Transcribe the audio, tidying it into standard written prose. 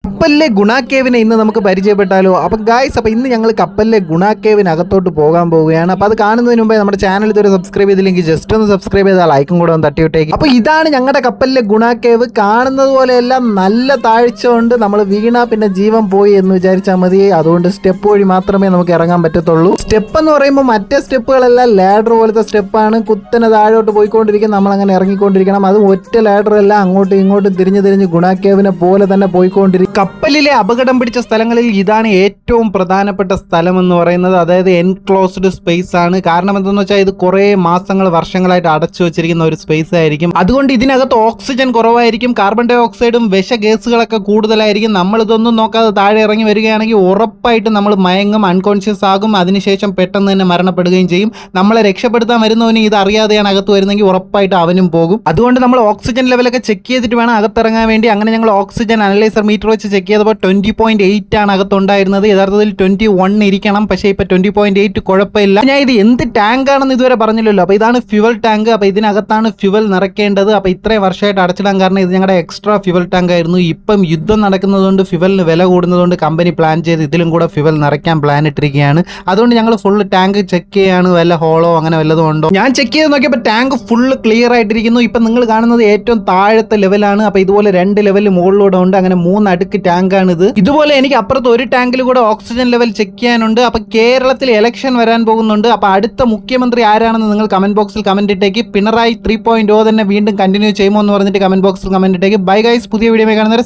കപ്പലിലെ ഗുണ കേവിനെ ഇന്ന് നമുക്ക് പരിചയപ്പെട്ടാലോ? അപ്പം ഗായ്സ്, അപ്പോൾ ഇന്ന് ഞങ്ങൾ കപ്പലിലെ ഗുണ കേവിനകത്തോട്ട് പോകാൻ പോവുകയാണ്. അപ്പോൾ അത് കാണുന്നതിന് മുമ്പേ നമ്മുടെ ചാനൽ ഇതുവരെ സബ്സ്ക്രൈബ് ചെയ്തില്ലെങ്കിൽ ജസ്റ്റ് ഒന്ന് സബ്സ്ക്രൈബ് ചെയ്താൽ ലൈക്കും കൂടെ ഒന്ന് തട്ടിവിട്ടേക്ക്. അപ്പോൾ ഇതാണ് ഞങ്ങളുടെ കപ്പലിലെ ഗുണ കേവ്. കാണുന്നത് പോലെയെല്ലാം നല്ല താഴ്ച കൊണ്ട് നമ്മൾ വീണാ പിന്നെ ജീവൻ പോയി എന്ന് വിചാരിച്ചാൽ മതി. അതുകൊണ്ട് സ്റ്റെപ്പ് വഴി മാത്രമേ നമുക്ക് ഇറങ്ങാൻ പറ്റത്തുള്ളൂ. സ്റ്റെപ്പ് എന്ന് പറയുമ്പോൾ മറ്റേ സ്റ്റെപ്പുകളെല്ലാം ലാഡർ പോലത്തെ സ്റ്റെപ്പാണ്. കുത്തനെ താഴോട്ട് പോയിക്കൊണ്ടിരിക്കും, നമ്മളങ്ങനെ ഇറങ്ങിക്കൊണ്ടിരിക്കണം. അതും ഒറ്റ ലാഡറല്ല, അങ്ങോട്ടും ഇങ്ങോട്ടും തിരിഞ്ഞ് ഗുണ കേവിനെ പോലെ തന്നെ പോയിക്കൊണ്ടിരിക്കും. കപ്പലിലെ അപകടം പിടിച്ച സ്ഥലങ്ങളിൽ ഇതാണ് ഏറ്റവും പ്രധാനപ്പെട്ട സ്ഥലം എന്ന് പറയുന്നത്. അതായത് എൻക്ലോസ്ഡ് സ്പേസ് ആണ്. കാരണം എന്തെന്ന് വെച്ചാൽ ഇത് കുറേ മാസങ്ങൾ വർഷങ്ങളായിട്ട് അടച്ചു വെച്ചിരിക്കുന്ന ഒരു സ്പേസ് ആയിരിക്കും. അതുകൊണ്ട് ഇതിനകത്ത് ഓക്സിജൻ കുറവായിരിക്കും, കാർബൺ ഡൈ ഓക്സൈഡും വിഷ ഗ്യാസുകളൊക്കെ കൂടുതലായിരിക്കും. നമ്മളിതൊന്നും നോക്കാതെ താഴെ ഇറങ്ങി വരികയാണെങ്കിൽ ഉറപ്പായിട്ട് നമ്മൾ മയങ്ങും, അൺകോൺഷ്യസ് ആകും. അതിനുശേഷം പെട്ടെന്ന് തന്നെ മരണപ്പെടുകയും ചെയ്യും. നമ്മളെ രക്ഷപ്പെടുത്താൻ വരുന്നവന് ഇത് അറിയാതെയാണ് അകത്ത് വരുന്നെങ്കിൽ ഉറപ്പായിട്ട് അവനും പോകും. അതുകൊണ്ട് നമ്മൾ ഓക്സിജൻ ലെവലൊക്കെ ചെക്ക് ചെയ്തിട്ട് വേണം അകത്തിറങ്ങാൻ വേണ്ടി. അങ്ങനെ ഞങ്ങൾ ഓക്സിജൻ അനലൈസർ മീറ്റർ വെച്ച് ചെക്ക് ചെയ്തപ്പോൾ 20.8 ആണ് അകത്തുണ്ടായിരുന്നത്. യഥാർത്ഥത്തിൽ 21 ഇരിക്കണം, പക്ഷേ ഇപ്പോൾ 20.8 കുഴപ്പമില്ല. ഞാൻ ഇത് എന്ത് ടാങ്ക് ആണെന്ന് ഇതുവരെ പറഞ്ഞില്ലല്ലോ. അപ്പോൾ ഇതാണ് ഫ്യുവൽ ടാങ്ക്. അപ്പോൾ ഇതിനകത്താണ് ഫ്യുവൽ നിറയ്ക്കേണ്ടത്. അപ്പോൾ ഇത്രയും വർഷമായിട്ട് അടച്ചിടാൻ കാരണം ഇത് ഞങ്ങളുടെ എക്സ്ട്രാ ഫ്യുവൽ ടാങ്ക് ആയിരുന്നു. ഇപ്പം യുദ്ധം നടക്കുന്നതുകൊണ്ട് ഫ്യുവലിന് വില കൂടുന്നതുകൊണ്ട് കമ്പനി പ്ലാൻ ചെയ്ത് ഇതിലും കൂടെ ഫ്യുവൽ നിറയ്ക്കാൻ പ്ലാൻ ഇട്ടിരിക്കുകയാണ്. അതുകൊണ്ട് ഞങ്ങൾ ഫുള്ള് ടാങ്ക് ചെക്ക് ചെയ്യാണ്, വല്ല ഹോളോ അങ്ങനെ വല്ലതും ഉണ്ടോ. ഞാൻ ചെക്ക് ചെയ്ത് നോക്കിയപ്പോൾ ടാങ്ക് ഫുള്ള് ക്ലിയർ ആയിട്ടിരിക്കുന്നു. ഇപ്പം നിങ്ങൾ കാണുന്നത് ഏറ്റവും താഴത്തെ ലെവലാണ്. അപ്പോൾ ഇതുപോലെ 2 ലെവൽ മുകളിലൂടെ ഉണ്ട്. അങ്ങനെ 3 അടുക്ക് ടാങ്കാണിത്. ഇതുപോലെ എനിക്ക് അപ്പുറത്ത് ഒരു ടാങ്കിൽ കൂടെ ഓക്സിജൻ ലെവൽ ചെക്ക് ചെയ്യാനുണ്ട്. അപ്പൊ കേരളത്തിൽ ഇലക്ഷൻ വരാൻ പോകുന്നുണ്ട്. അപ്പൊ അടുത്ത മുഖ്യമന്ത്രി ആരാണെന്ന് നിങ്ങൾ കമന്റ് ബോക്സിൽ കമന്റ് ഇട്ടേക്ക്. പിണറായി 3.0 തന്നെ വീണ്ടും കണ്ടിന്യൂ ചെയ്യുമോ എന്ന് പറഞ്ഞിട്ട് കമന്റ് ബോക്സിൽ കമന്റ് ഇട്ടേക്ക്. ബൈ ഗൈസ്, പുതിയ വീഡിയോ കാണുന്നവരെ